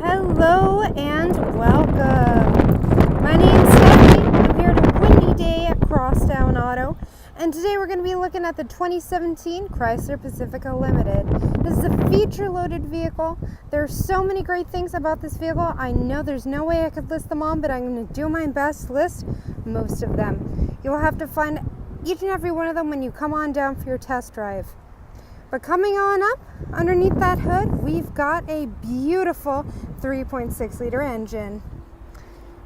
Hello and welcome. My name's Stephanie. I'm here at a windy day at Crosstown Auto, and today we're going to be looking at the 2017 Chrysler Pacifica Limited. This is a feature-loaded vehicle. There are so many great things about this vehicle. I know there's no way I could list them all, but I'm going to do my best to list most of them. You'll have to find each and every one of them when you come on down for your test drive. But coming on up, underneath that hood, we've got a beautiful 3.6 liter engine.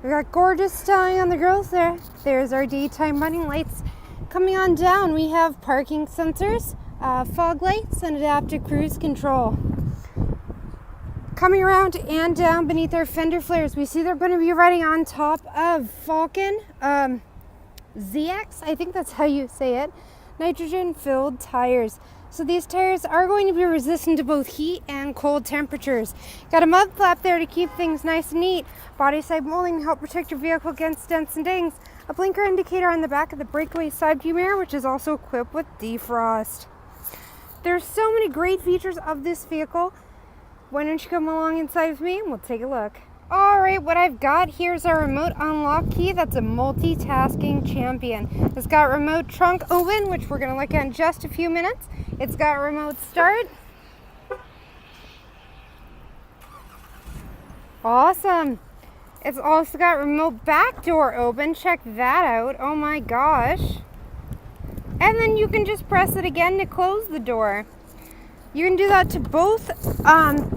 We've got gorgeous styling on the grills there. There's our daytime running lights. Coming on down, we have parking sensors, fog lights, and adaptive cruise control. Coming around and down beneath our fender flares, we see they're going to be riding on top of Falcon ZX, I think that's how you say it, nitrogen-filled tires. So these tires are going to be resistant to both heat and cold temperatures. Got a mud flap there to keep things nice and neat. Body side molding to help protect your vehicle against dents and dings. A blinker indicator on the back of the breakaway side view mirror, which is also equipped with defrost. There's so many great features of this vehicle. Why don't you come along inside with me and we'll take a look. Alright, what I've got here is our remote unlock key. That's a multitasking champion. It's got remote trunk open, which we're going to look at in just a few minutes. It's got remote start. Awesome. It's also got remote back door open. Check that out. Oh my gosh. And then you can just press it again to close the door. You can do that to both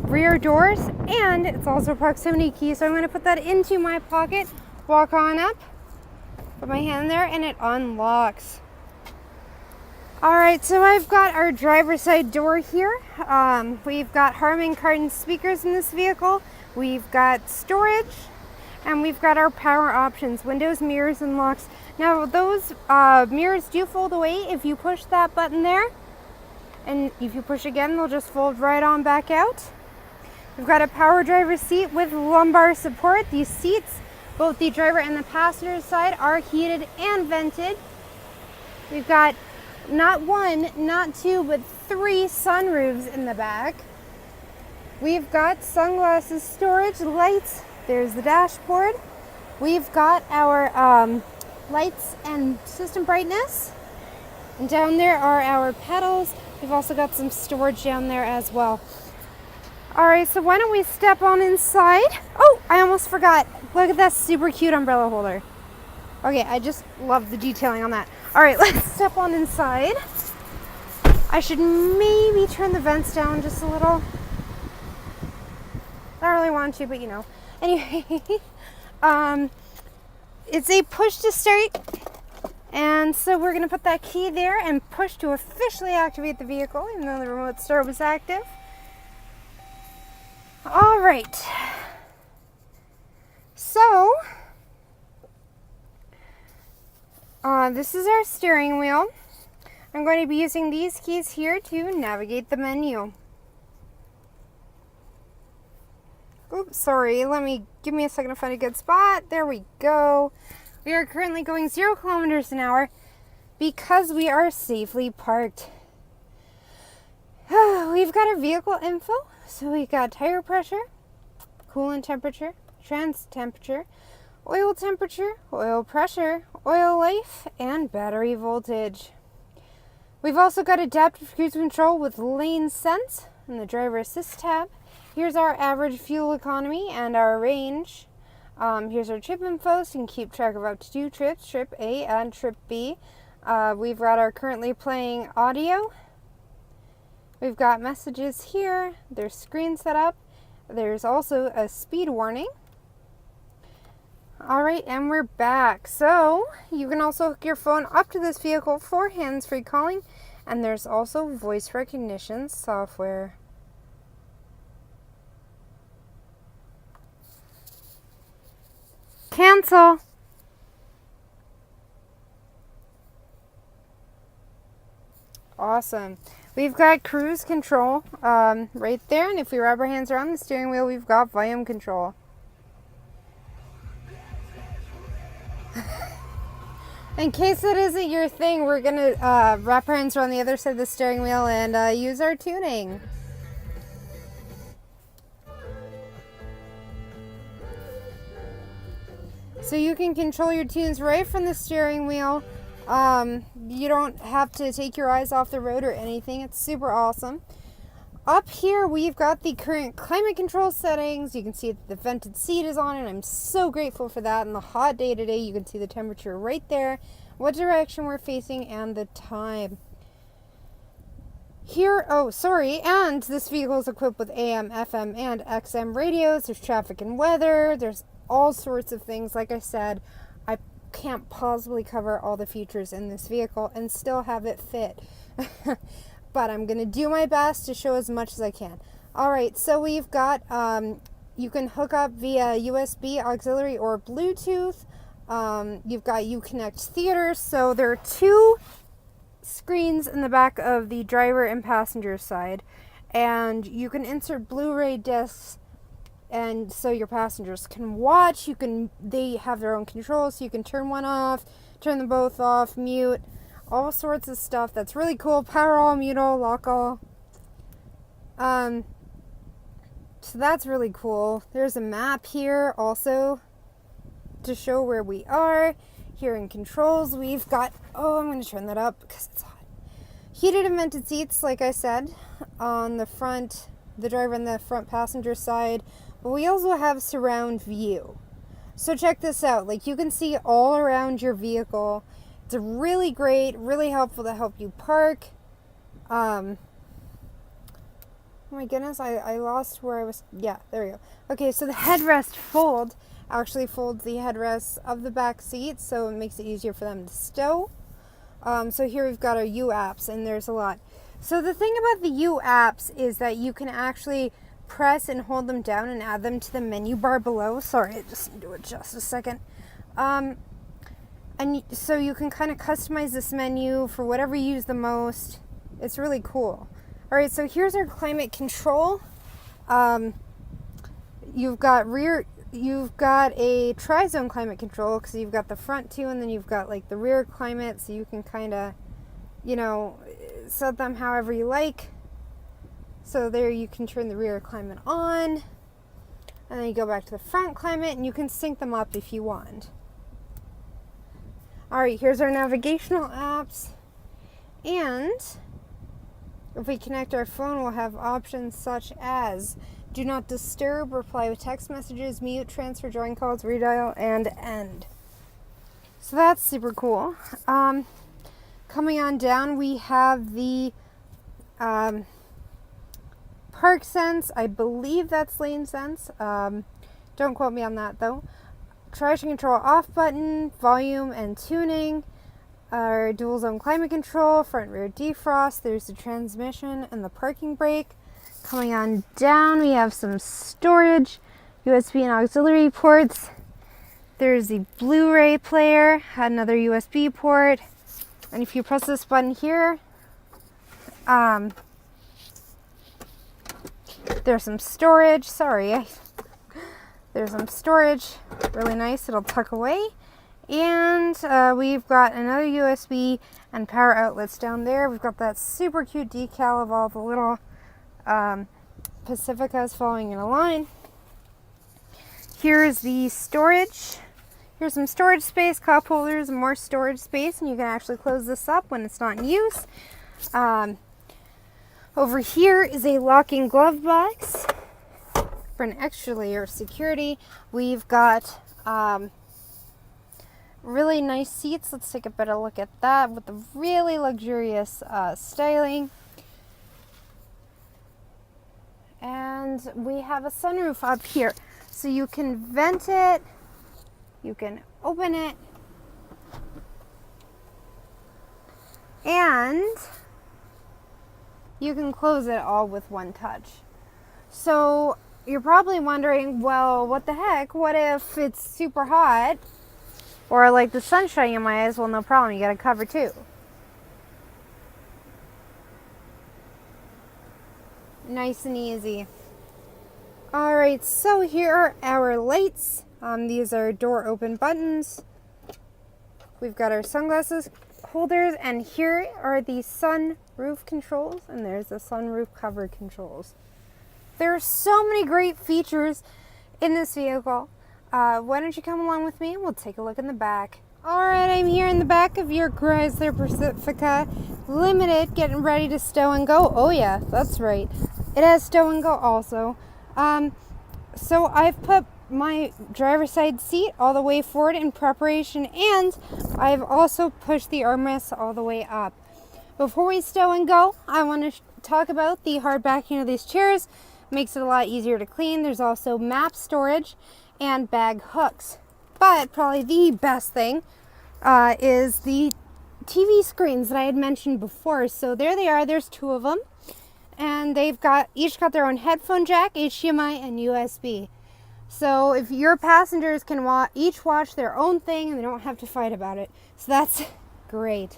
rear doors, and it's also a proximity key. So I'm going to put that into my pocket, walk on up, put my hand there, and it unlocks. Alright, so I've got our driver's side door here. We've got Harman Kardon speakers in this vehicle. We've got storage, and we've got our power options, windows, mirrors, and locks. Now those mirrors do fold away if you push that button there. And if you push again, they'll just fold right on back out. We've got a power driver seat with lumbar support. These seats, both the driver and the passenger side, are heated and vented. We've got not one, not two, but 3 sunroofs in the back. We've got sunglasses storage, lights. There's the dashboard. We've got our lights and system brightness. And down there are our pedals. We've also got some storage down there as well. Alright, so why don't we step on inside? Oh, I almost forgot. Look at that super cute umbrella holder. Okay, I just love the detailing on that. Alright, let's step on inside. I should maybe turn the vents down just a little. I don't really want to, but you know. Anyway, it's a push to start. And so we're going to put that key there and push to officially activate the vehicle, even though the remote start was active. All right. So, this is our steering wheel. I'm going to be using these keys here to navigate the menu. Oops, sorry. Give me a second to find a good spot. There we go. We are currently going 0 kilometers an hour because we are safely parked. We've got our vehicle info. So we've got tire pressure, coolant temperature, trans temperature, oil temperature, oil pressure, oil life, and battery voltage. We've also got adaptive cruise control with lane sense and the driver assist tab. Here's our average fuel economy and our range. Here's our trip info, so you can keep track of up to 2 trips, trip A and trip B. We've got our currently playing audio. We've got messages here. There's screen setup. There's also a speed warning. Alright, and we're back. So, you can also hook your phone up to this vehicle for hands-free calling, and there's also voice recognition software. Cancel. Awesome. We've got cruise control right there, and if we wrap our hands around the steering wheel, we've got volume control. In case that isn't your thing, we're going to wrap our hands around the other side of the steering wheel and use our tuning. So you can control your tunes right from the steering wheel. You don't have to take your eyes off the road or anything. It's super awesome. Up here, we've got the current climate control settings. You can see that the vented seat is on, and I'm so grateful for that. On the hot day today, you can see the temperature right there, what direction we're facing, and the time. Here, and this vehicle is equipped with AM, FM, and XM radios. There's traffic and weather. There's all sorts of things. Like I said, I can't possibly cover all the features in this vehicle and still have it fit. But I'm going to do my best to show as much as I can. Alright, so we've got, you can hook up via USB, auxiliary, or Bluetooth. You've got Uconnect Theater. So there are two screens in the back of the driver and passenger side. And you can insert Blu-ray discs, and so your passengers can watch. They have their own controls, so you can turn one off, turn them both off, mute, all sorts of stuff. That's really cool. Power all, mute all, lock all. So that's really cool. There's a map here also to show where we are. Here in controls, we've got, I'm going to turn that up because it's hot. Heated and vented seats, like I said, on the front, the driver and the front passenger side. But we also have surround view. So check this out. Like, you can see all around your vehicle. It's really great, really helpful to help you park. Oh my goodness, I lost where I was. Yeah, there we go. Okay, so the headrest actually folds the headrests of the back seats, so it makes it easier for them to stow. So here we've got our U apps, and there's a lot. So the thing about the U apps is that you can actually press and hold them down and add them to the menu bar below. Sorry, I just need to adjust a second. And so you can kind of customize this menu for whatever you use the most. It's really cool. All right, so here's our climate control. You've got a tri-zone climate control, because you've got the front two, and then you've got like the rear climate, so you can kind of, set them however you like. So there you can turn the rear climate on, and then you go back to the front climate, and you can sync them up if you want. Alright, here's our navigational apps, and if we connect our phone, we'll have options such as do not disturb, reply with text messages, mute, transfer, join calls, redial, and end. So that's super cool. Coming on down, we have the park sense. I believe that's lane sense. Don't quote me on that though. Traction control off button, volume and tuning, our dual zone climate control, front rear defrost, there's the transmission and the parking brake. Coming on down, we have some storage, USB and auxiliary ports. There's the Blu-ray player, another USB port, and if you press this button here, there's some storage. There's some storage, really nice, it'll tuck away. And we've got another USB and power outlets down there. We've got that super cute decal of all the little Pacificas following in a line. Here's the storage. Here's some storage space, cup holders, and more storage space, and you can actually close this up when it's not in use. Over here is a locking glove box for an extra layer of security. We've got really nice seats. Let's take a better look at that with the really luxurious styling. And we have a sunroof up here. So you can vent it, you can open it, and you can close it all with one touch. So you're probably wondering, well, what the heck? What if it's super hot? Or like the sun shining in my eyes? Well, no problem. You got a cover too. Nice and easy. Alright, so here are our lights. These are door open buttons. We've got our sunglasses holders, and here are the sunroof controls, and there's the sunroof cover controls. There are so many great features in this vehicle. Why don't you come along with me and we'll take a look in the back. Alright, I'm here in the back of your Chrysler Pacifica Limited, getting ready to stow and go. Oh yeah, that's right. It has stow and go also. So I've put my driver's side seat all the way forward in preparation, and I've also pushed the armrests all the way up. Before we stow and go, I want to talk about the hard backing of these chairs. Makes it a lot easier to clean. There's also map storage and bag hooks. But probably the best thing is the TV screens that I had mentioned before. So there they are. There's 2 of them. And they've each got their own headphone jack, HDMI, and USB. So if your passengers can each watch their own thing and they don't have to fight about it. So that's great.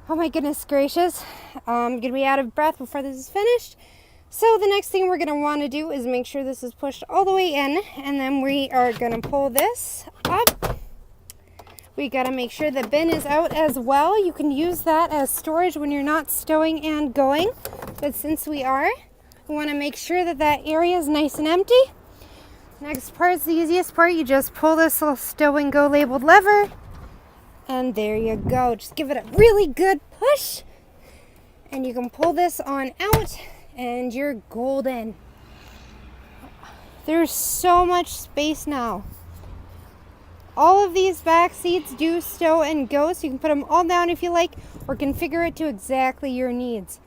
Oh my goodness gracious. I'm going to be out of breath before this is finished. So the next thing we're going to want to do is make sure this is pushed all the way in. And then we are going to pull this up. We got to make sure the bin is out as well. You can use that as storage when you're not stowing and going. But since we are, we want to make sure that that area is nice and empty. Next part is the easiest part. You just pull this little stow and go labeled lever. And there you go. Just give it a really good push. And you can pull this on out and you're golden. There's so much space now. All of these back seats do stow and go, so you can put them all down if you like, or configure it to exactly your needs.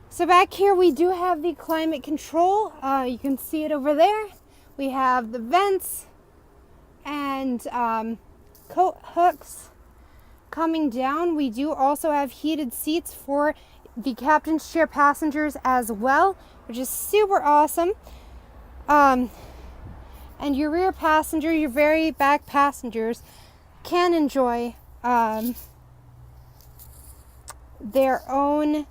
So back here we do have the climate control. You can see it over there. We have the vents and coat hooks coming down. We do also have heated seats for the captain's chair passengers as well, which is super awesome. And your rear passenger, your very back passengers, can enjoy their own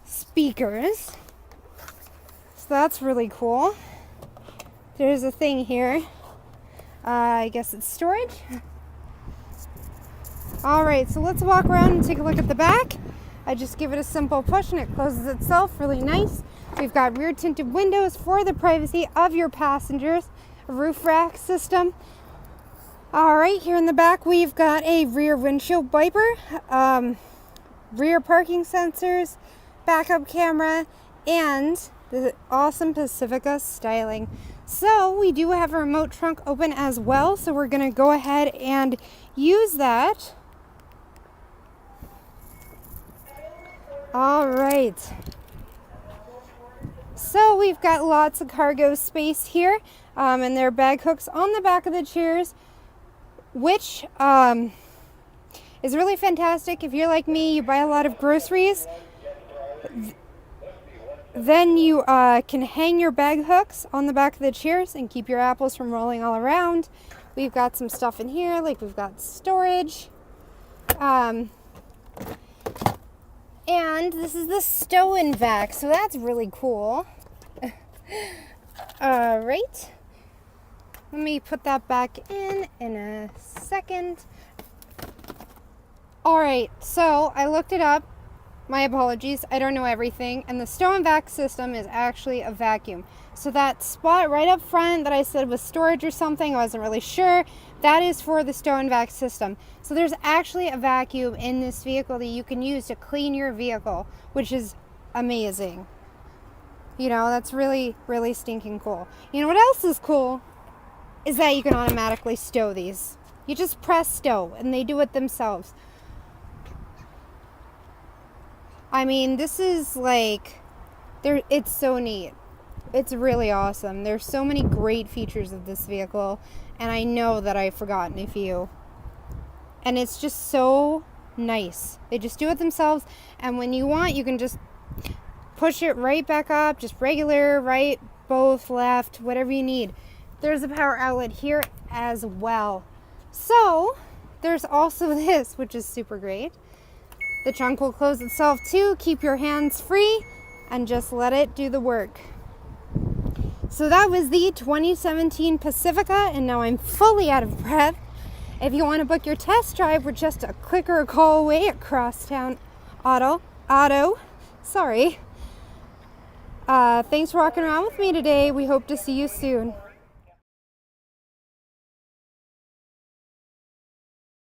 speakers. So that's really cool. There's a thing here. I guess it's storage. Alright, so let's walk around and take a look at the back. I just give it a simple push and it closes itself really nice. We've got rear tinted windows for the privacy of your passengers. A roof rack system. Alright, here in the back we've got a rear windshield wiper, rear parking sensors, backup camera, and the awesome Pacifica styling. So we do have a remote trunk open as well, so we're going to go ahead and use that. Alright. So we've got lots of cargo space here. And there are bag hooks on the back of the chairs, which is really fantastic. If you're like me, you buy a lot of groceries, then you can hang your bag hooks on the back of the chairs and keep your apples from rolling all around. We've got some stuff in here, like we've got storage. And this is the stow-in vac, so that's really cool. Alright. Let me put that back in a second. Alright, so I looked it up. My apologies, I don't know everything. And the stow and vac system is actually a vacuum. So that spot right up front that I said was storage or something, I wasn't really sure, that is for the stow and vac system. So there's actually a vacuum in this vehicle that you can use to clean your vehicle, which is amazing. You know, that's really, really stinking cool. You know what else is cool? Is that you can automatically stow these. You just press stow and they do it themselves. I mean, this is like, it's so neat. It's really awesome. There's so many great features of this vehicle, and I know that I've forgotten a few. And it's just so nice. They just do it themselves, and when you want, you can just push it right back up, just regular, right, both, left, whatever you need. There's a power outlet here as well. So, there's also this, which is super great. The trunk will close itself too. Keep your hands free and just let it do the work. So that was the 2017 Pacifica, and now I'm fully out of breath. If you want to book your test drive, we're just a click or a call away at Crosstown Auto. Sorry. Thanks for walking around with me today. We hope to see you soon.